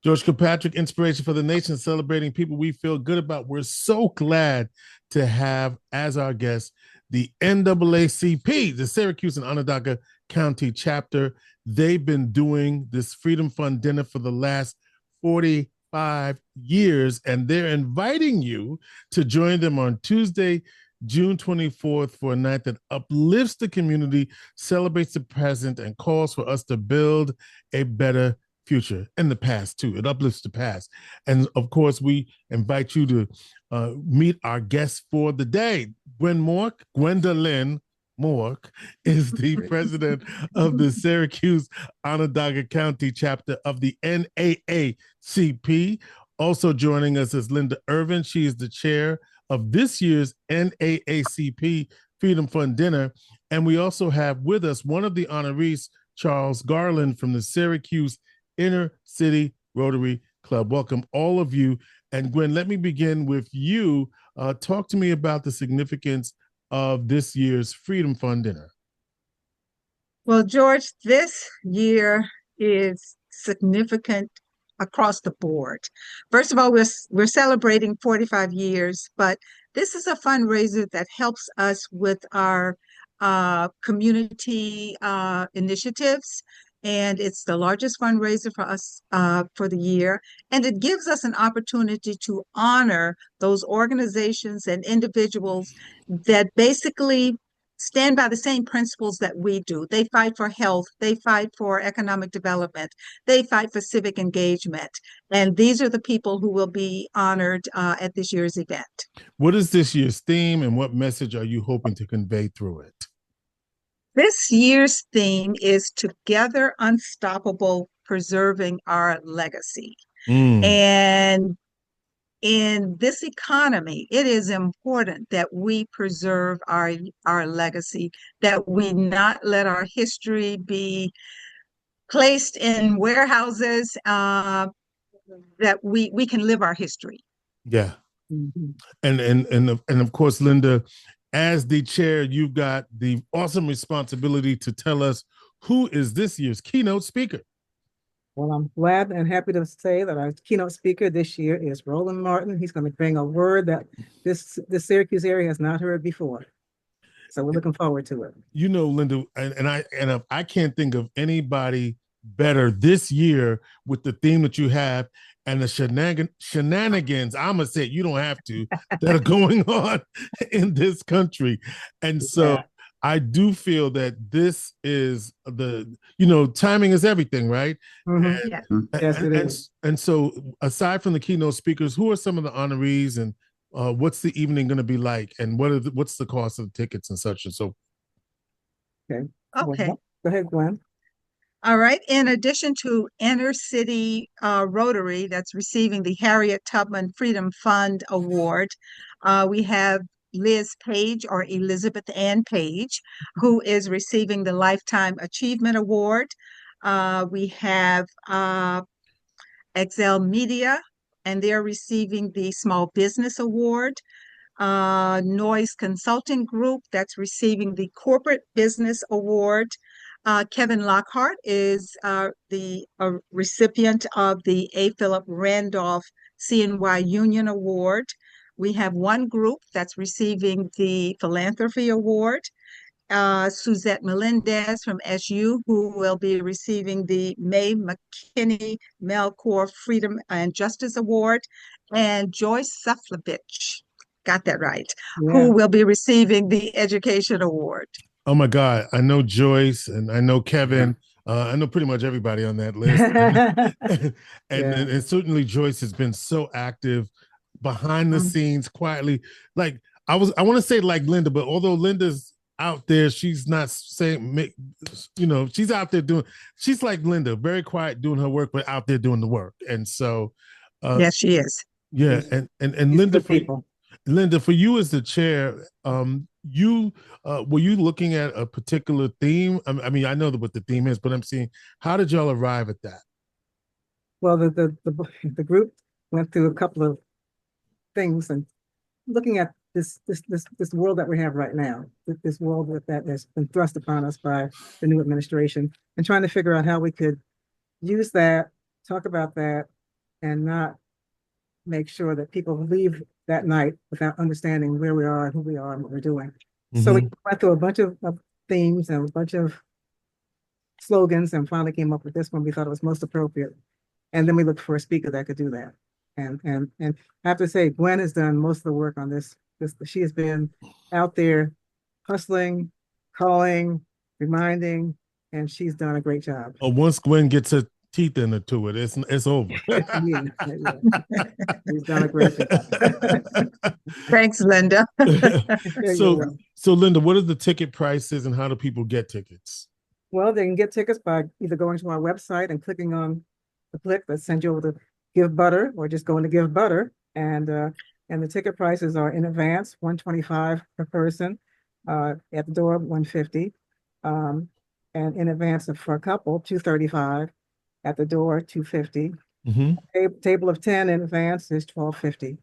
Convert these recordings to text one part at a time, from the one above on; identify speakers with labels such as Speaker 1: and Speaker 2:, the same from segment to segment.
Speaker 1: George Kilpatrick, Inspiration for the Nation, celebrating people we feel good about. We're so glad to have as our guest the NAACP, the Syracuse and Onondaga County chapter. They've been doing this Freedom Fund dinner for the last 45 years, and they're inviting you to join them on Tuesday, June 24th for a night that uplifts the community, celebrates the present, and calls for us to build a better future and the past too. It uplifts the past. And of course, we invite you to meet our guests for the day. Gwendolyn Muok is the president of the Syracuse Onondaga County chapter of the NAACP. Also joining us is Linda Ervin. She is the chair of this year's NAACP Freedom Fund dinner. And we also have with us one of the honorees, Charles Garland from the Syracuse Inner City Rotary Club. Welcome all of you. And Gwen, let me begin with you. Talk to me about the significance of this year's Freedom Fund dinner.
Speaker 2: Well, George, this year is significant across the board. First of all, we're celebrating 45 years, but this is a fundraiser that helps us with our community initiatives. And it's the largest fundraiser for us for the year. And it gives us an opportunity to honor those organizations and individuals that basically stand by the same principles that we do. They fight for health, they fight for economic development, they fight for civic engagement. And these are the people who will be honored at this year's event.
Speaker 1: What is this year's theme and what message are you hoping to convey through it?
Speaker 2: This year's theme is Together Unstoppable, Preserving Our Legacy. And in this economy, it is important that we preserve our legacy, that we not let our history be placed in warehouses, that we can live our history.
Speaker 1: Yeah. Mm-hmm. And of course, Linda, as the chair, you've got the awesome responsibility to tell us who is this year's keynote speaker.
Speaker 3: Well, I'm glad and happy to say that our keynote speaker this year is Roland Martin. He's going to bring a word that this Syracuse area has not heard before. So we're looking forward to it.
Speaker 1: You know, Linda, and I can't think of anybody better this year with the theme that you have and the shenanigans, I'm going to say, you don't have to, that are going on in this country. And so I do feel that this is timing is everything, right?
Speaker 3: Mm-hmm. Yes, it is.
Speaker 1: And so aside from the keynote speakers, who are some of the honorees and what's the evening going to be like? And what's the cost of the tickets and such and so?
Speaker 3: Okay. Go ahead, Gwen.
Speaker 2: All right. In addition to Inner City Rotary, that's receiving the Harriet Tubman Freedom Fund Award, we have Liz Page, or Elizabeth Ann Page, who is receiving the Lifetime Achievement Award. We have Excel Media, and they're receiving the Small Business Award. Noise Consulting Group, that's receiving the Corporate Business Award. Kevin Lockhart is the recipient of the A. Philip Randolph CNY Union Award. We have one group that's receiving the Philanthropy Award. Suzette Melendez from SU, who will be receiving the May McKinney Melchor Freedom and Justice Award. And Joyce Suflovich, got that right, who will be receiving the Education Award.
Speaker 1: Oh my God, I know Joyce and I know Kevin. I know pretty much everybody on that list. and certainly Joyce has been so active behind the scenes, quietly. Like I want to say like Linda, but although Linda's out there, she's not saying, she's out there she's like Linda, very quiet doing her work, but out there doing the work. And so.
Speaker 2: Yes, she is.
Speaker 1: Yeah. And Linda, for you as the chair, were you looking at a particular theme? I mean, I know what the theme is, but I'm saying, how did y'all arrive at that?
Speaker 3: Well, the group went through a couple of things and looking at this world that we have right now, this world that has been thrust upon us by the new administration, and trying to figure out how we could use that, talk about that, and not make sure that people leave that night without understanding where we are, who we are, and what we're doing. So we went through a bunch of themes and a bunch of slogans and finally came up with this one we thought it was most appropriate. And then we looked for a speaker that could do that. And I have to say, Gwen has done most of the work on this. She has been out there hustling, calling, reminding, and she's done a great job.
Speaker 1: Oh, once Gwen gets her teeth into it, it's over.
Speaker 3: Yeah. She's done a great job.
Speaker 2: Thanks, Linda.
Speaker 1: So Linda, what are the ticket prices and how do people get tickets?
Speaker 3: Well, they can get tickets by either going to our website and clicking on the click that sends you over to Give Butter, or just going to Give Butter. And the ticket prices are in advance, $125 per person, at the door, $150. And in advance for a couple, $235, at the door, $250. Table of 10 in advance is $1,250,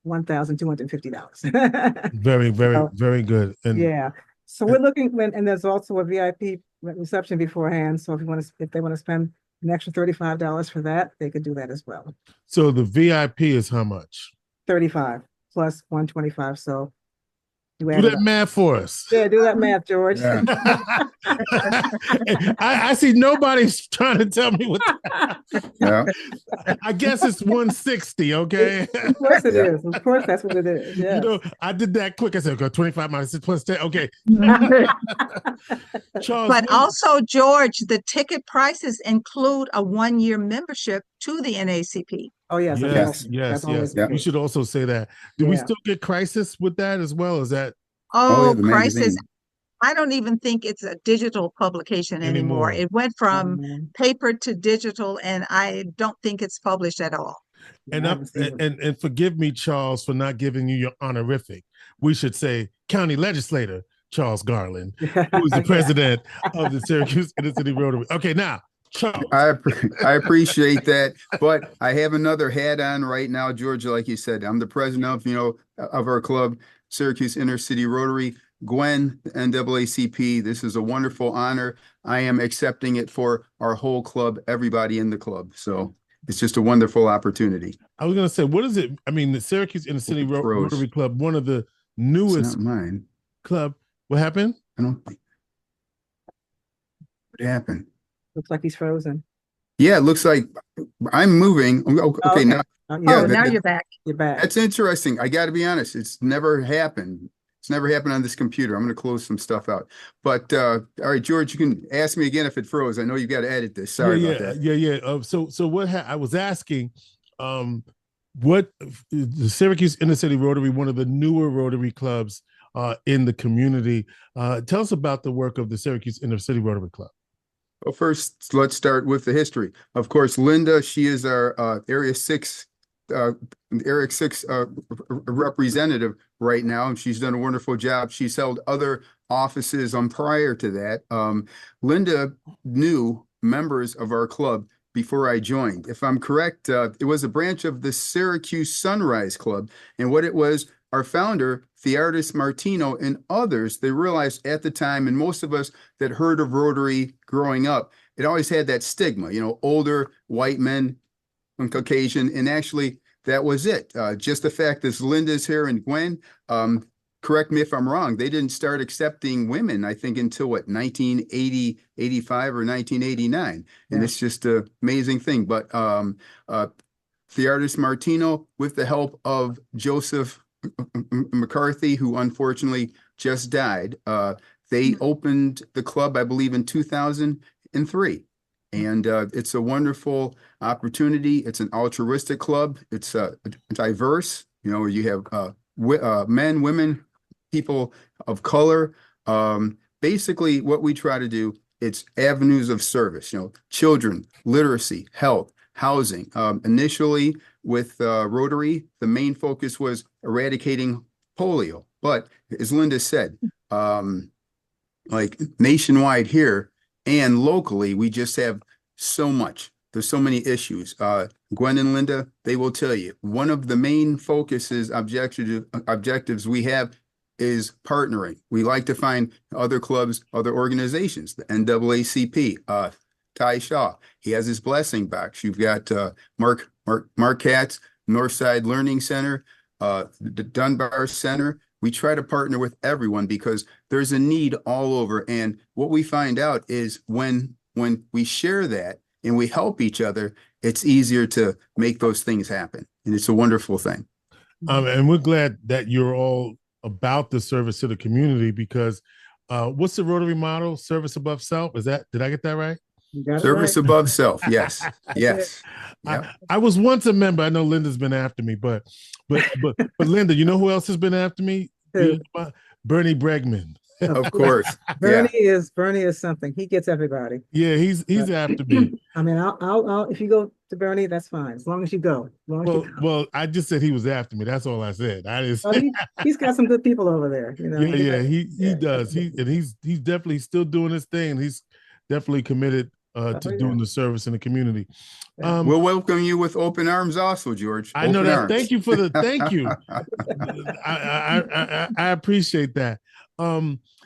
Speaker 3: $1,250.
Speaker 1: Very, very good. And
Speaker 3: yeah. So we're looking, and there's also a VIP reception beforehand. So if they want to spend an extra $35 for that, they could do that as well.
Speaker 1: So the VIP is how much?
Speaker 3: $35 plus $125. So
Speaker 1: do that math for us.
Speaker 3: Yeah, do that math, George.
Speaker 1: Yeah. I see nobody's trying to tell me what. Yeah. I guess it's 160. Okay.
Speaker 3: Of course it is. Of course, that's what it is. Yeah.
Speaker 1: You know, I did that quick. I said, okay, 25 minus 6 plus 10. Okay.
Speaker 2: Charles, but also, George, the ticket prices include a 1-year membership to the NAACP.
Speaker 3: Oh, yes.
Speaker 1: Yes. We should also say that. Do we still get Crisis with that as well? Is that?
Speaker 2: Crisis. I don't even think it's a digital publication anymore. It went from paper to digital, and I don't think it's published at all.
Speaker 1: And forgive me, Charles, for not giving you your honorific. We should say County Legislator Charles Garland, who is the president of the Syracuse Inner City Rotary. Okay, now.
Speaker 4: I appreciate that, but I have another hat on right now, Georgia. Like you said, I'm the president of our club, Syracuse Inner City Rotary. Gwen, NAACP, this is a wonderful honor. I am accepting it for our whole club, everybody in the club. So it's just a wonderful opportunity.
Speaker 1: I was going to say, what is it? I mean, the Syracuse Inner City Rotary Club, one of the newest club. What happened?
Speaker 4: I don't think. What happened?
Speaker 3: Looks like he's frozen.
Speaker 4: Yeah, it looks like I'm moving. Okay. Now,
Speaker 2: now you're back.
Speaker 3: You're back.
Speaker 4: That's interesting. I got to be honest. It's never happened. It's never happened on this computer. I'm going to close some stuff out. But all right, George, you can ask me again if it froze. I know you got to edit this. Sorry about that.
Speaker 1: Yeah. So what I was asking, what the Syracuse Inner City Rotary, one of the newer Rotary clubs in the community. Tell us about the work of the Syracuse Inner City Rotary Club.
Speaker 4: Well, first, let's start with the history. Of course, Linda, she is our Area 6 representative right now, and she's done a wonderful job. She's held other offices prior to that. Linda knew members of our club before I joined. If I'm correct, it was a branch of the Syracuse Sunrise Club, and what it was, our founder, Theardis Martino, and others, they realized at the time, and most of us that heard of Rotary growing up, it always had that stigma, older white men on Caucasian, and actually that was it. Just the fact that Linda's here and Gwen, correct me if I'm wrong, they didn't start accepting women, I think, until 1980, 85 or 1989. And it's just an amazing thing. But Theardis Martino, with the help of Joseph McCarthy, who unfortunately just died, they opened the club, I believe, in 2003. And it's a wonderful opportunity. It's an altruistic club. It's diverse. You have men, women, people of color. Basically, what we try to do, it's avenues of service. Children, literacy, health, housing. Initially, with Rotary, the main focus was eradicating polio. But as Linda said, like nationwide here and locally, we just have so much. There's so many issues. Gwen and Linda, they will tell you, one of the main focuses, objectives we have is partnering. We like to find other clubs, other organizations, the NAACP, Ty Shaw, he has his blessing box. You've got Mark Marquette's Northside Learning Center, the Dunbar Center. We try to partner with everyone because there's a need all over. And what we find out is when we share that and we help each other, it's easier to make those things happen. And it's a wonderful thing.
Speaker 1: And we're glad that you're all about the service to the community because what's the Rotary model? Service above self. Did I get that right?
Speaker 4: Service above self. Yes. Yes.
Speaker 1: Yep. I was once a member. I know Linda's been after me, but Linda, you know who else has been after me? Bernie Bregman.
Speaker 4: Of course.
Speaker 3: Bernie is something. He gets everybody.
Speaker 1: Yeah, he's after me.
Speaker 3: I mean, I'll if you go to Bernie, that's fine. As long as you go.
Speaker 1: Well, I just said he was after me. That's all I said.
Speaker 3: He's got some good people over there. You know.
Speaker 1: Yeah, he does. He's definitely still doing his thing. He's definitely committed to doing the service in the community.
Speaker 4: We'll welcome you with open arms also, George.
Speaker 1: I know that. Thank you for the thank you. I appreciate that.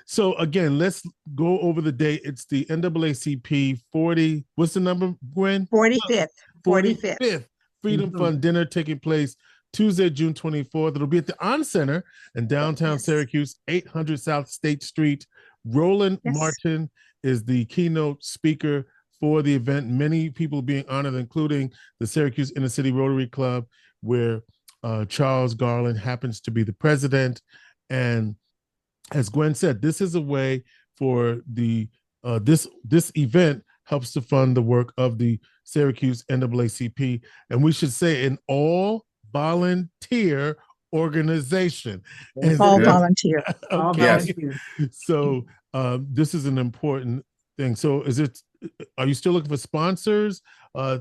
Speaker 1: So again, let's go over the date. It's the NAACP 40. What's the number, Gwen?
Speaker 2: 45th.
Speaker 1: 45th Freedom Fund dinner taking place Tuesday, June 24th. It'll be at the Oncenter in downtown Syracuse, 800 South State Street. Roland Martin is the keynote speaker for the event. Many people being honored, including the Syracuse Inner City Rotary Club, where Charles Garland happens to be the president. And as Gwen said, this is a way for the this event helps to fund the work of the Syracuse NAACP, and we should say an all volunteer organization.
Speaker 2: All volunteer.
Speaker 1: Okay. So this is an important thing. So are you still looking for sponsors?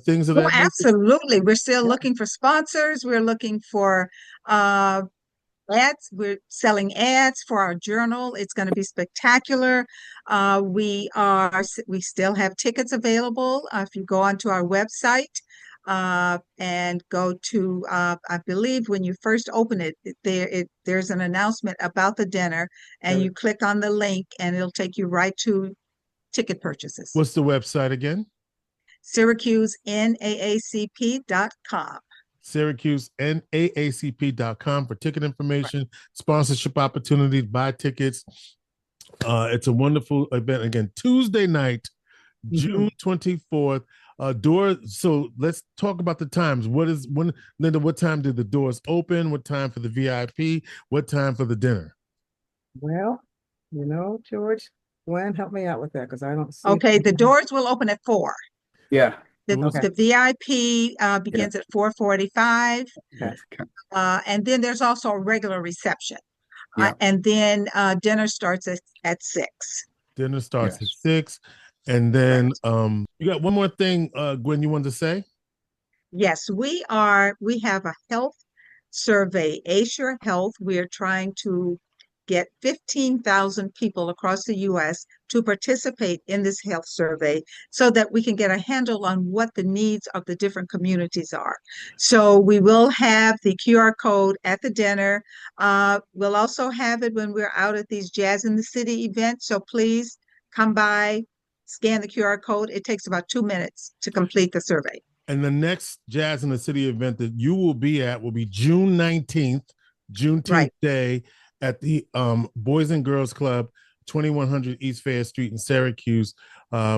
Speaker 1: Things of that nature?
Speaker 2: Absolutely. We're still looking for sponsors. We're looking for ads. We're selling ads for our journal. It's going to be spectacular. We still have tickets available. If you go onto our website and go to, I believe when you first open it, there's an announcement about the dinner, and you click on the link and it'll take you right to ticket purchases.
Speaker 1: What's the website again?
Speaker 2: SyracuseNAACP.com.
Speaker 1: SyracuseNAACP.com for ticket information, sponsorship opportunities, buy tickets. It's a wonderful event. Again, Tuesday night, June 24th. So let's talk about the times. Linda, what time did the doors open? What time for the VIP? What time for the dinner?
Speaker 3: Well, George, Gwen, help me out with that because I don't see.
Speaker 2: Okay, the doors will open at 4.
Speaker 4: Yeah.
Speaker 2: The VIP begins at 4:45, and then there's also a regular reception, and then dinner starts at 6.
Speaker 1: Dinner starts at 6, and then you got one more thing, Gwen, you wanted to say?
Speaker 2: Yes, we have a health survey, Assure Health. We are trying to get 15,000 people across the U.S. to participate in this health survey so that we can get a handle on what the needs of the different communities are. So we will have the QR code at the dinner. We'll also have it when we're out at these Jazz in the City events. So please come by, scan the QR code. It takes about 2 minutes to complete the survey.
Speaker 1: And the next Jazz in the City event that you will be at will be June 19th, Juneteenth Day, at the Boys and Girls Club, 2100 East Fair Street in Syracuse,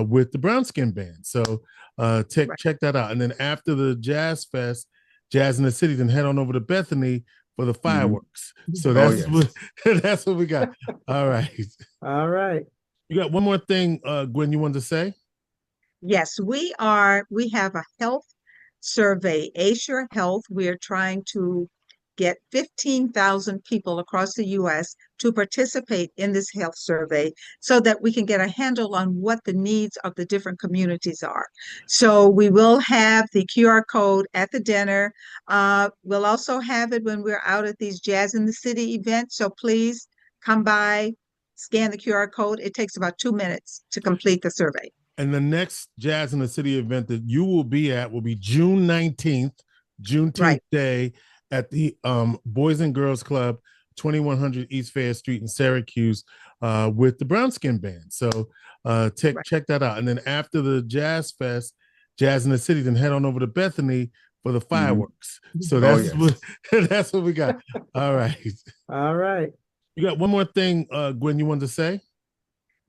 Speaker 1: with the Brown Skin Band. So check that out. And then after the Jazz Fest, Jazz in the City, then head on over to Bethany for the fireworks. So that's what we got. All right.
Speaker 3: All right.
Speaker 1: You got one more thing, Gwen, you wanted to say?
Speaker 2: Yes, we have a health survey, Assure Health. We are trying to get 15,000 people across the U.S. to participate in this health survey so that we can get a handle on what the needs of the different communities are. So we will have the QR code at the dinner. We'll also have it when we're out at these Jazz in the City events. So please come by, scan the QR code. It takes about 2 minutes to complete the survey.
Speaker 1: And the next Jazz in the City event that you will be at will be June 19th, Juneteenth Day, at the Boys and Girls Club, 2100 East Fair Street in Syracuse, with the Brown Skin Band. So check that out. And then after the Jazz Fest, Jazz in the City, then head on over to Bethany for the fireworks. So
Speaker 4: Oh,
Speaker 1: that's
Speaker 4: yes.
Speaker 1: what that's what we got. All right.
Speaker 3: All right.
Speaker 1: You got one more thing, Gwen, you wanted to say?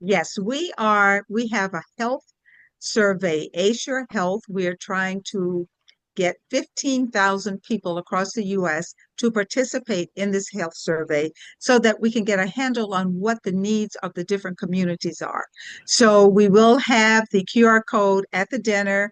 Speaker 2: Yes, we have a health survey, Assure Health. We're trying to get 15,000 people across the US to participate in this health survey so that we can get a handle on what the needs of the different communities are. So we will have the QR code at the dinner.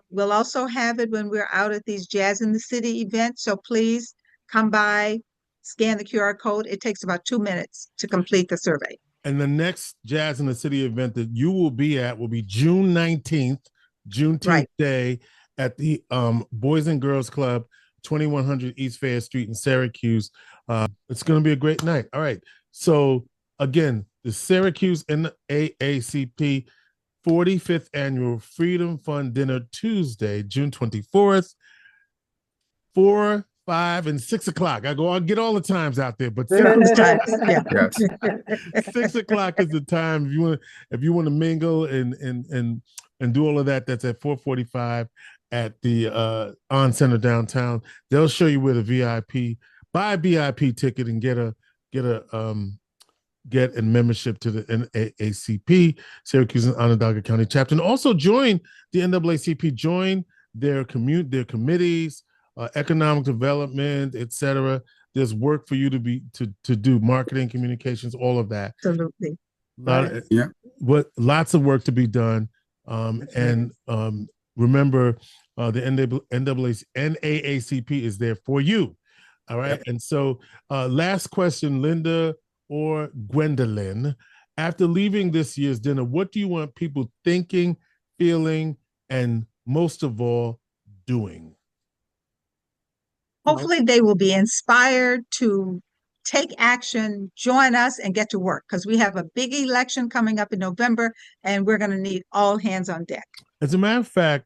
Speaker 2: We'll also have it when we're out at these Jazz in the City events. So please come by, scan the QR code. It takes about 2 minutes to complete the survey.
Speaker 1: And the next Jazz in the City event that you will be at will be June 19th, Juneteenth
Speaker 2: Right.
Speaker 1: Day, at the Boys and Girls Club, 2100 East Fair Street in Syracuse. It's going to be a great night. All right. So again, the Syracuse NAACP 45th Annual Freedom Fund Dinner, Tuesday, June 24th, 4, 5, and 6 o'clock. I'll get all the times out there, but
Speaker 2: Yeah.
Speaker 4: Yes.
Speaker 1: 6 o'clock is the time if you want to mingle and do all of that. That's at 4:45 at the Oncenter downtown. They'll show you where the buy a VIP ticket and get a membership to the NAACP, Syracuse and Onondaga County chapter, and also join the NAACP. Join their committees, economic development, etc. There's work for you to do, marketing, communications, all of that.
Speaker 2: Absolutely.
Speaker 1: Lots of work to be done. Remember, the NAACP is there for you. All right. Yep. And so last question, Linda or Gwendolyn, after leaving this year's dinner, what do you want people thinking, feeling, and most of all, doing?
Speaker 2: Hopefully they will be inspired to take action, join us, and get to work, because we have a big election coming up in November, and we're going to need all hands on deck.
Speaker 1: As a matter of fact,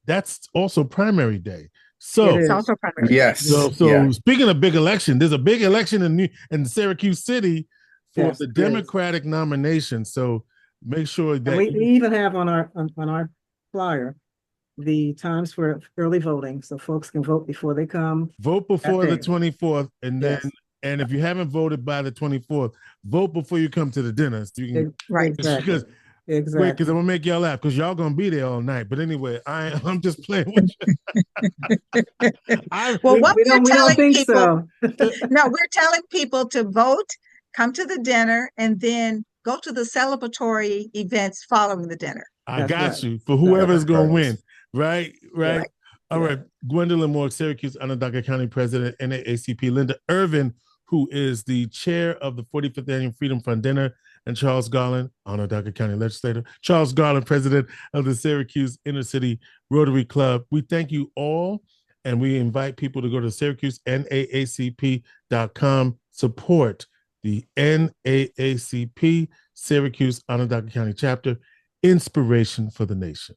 Speaker 1: that's also primary day. So
Speaker 2: it's also primary.
Speaker 4: Yes.
Speaker 1: So speaking of big election, there's a big election in Syracuse City for the Democratic nomination. So make sure that
Speaker 3: we even have on our flyer the times for early voting, so folks can vote before they come.
Speaker 1: Vote before the 24th, and then and if you haven't voted by the 24th, vote before you come to the dinner. So you can,
Speaker 2: right.
Speaker 1: Because I'm gonna make y'all laugh because y'all gonna be there all night. But anyway, I'm just playing with you.
Speaker 2: We're telling people to vote, come to the dinner, and then go to the celebratory events following the dinner.
Speaker 1: I got you for whoever's gonna win. Right. All right. Gwendolyn Muok, Syracuse Onondaga County President, NAACP. Linda Ervin, who is the chair of the 45th Annual Freedom Fund Dinner, and Charles Garland, Onondaga County Legislator. Charles Garland, President of the Syracuse Inner City Rotary Club. We thank you all, and we invite people to go to SyracuseNAACP.com. Support the NAACP Syracuse Onondaga County chapter. Inspiration for the nation.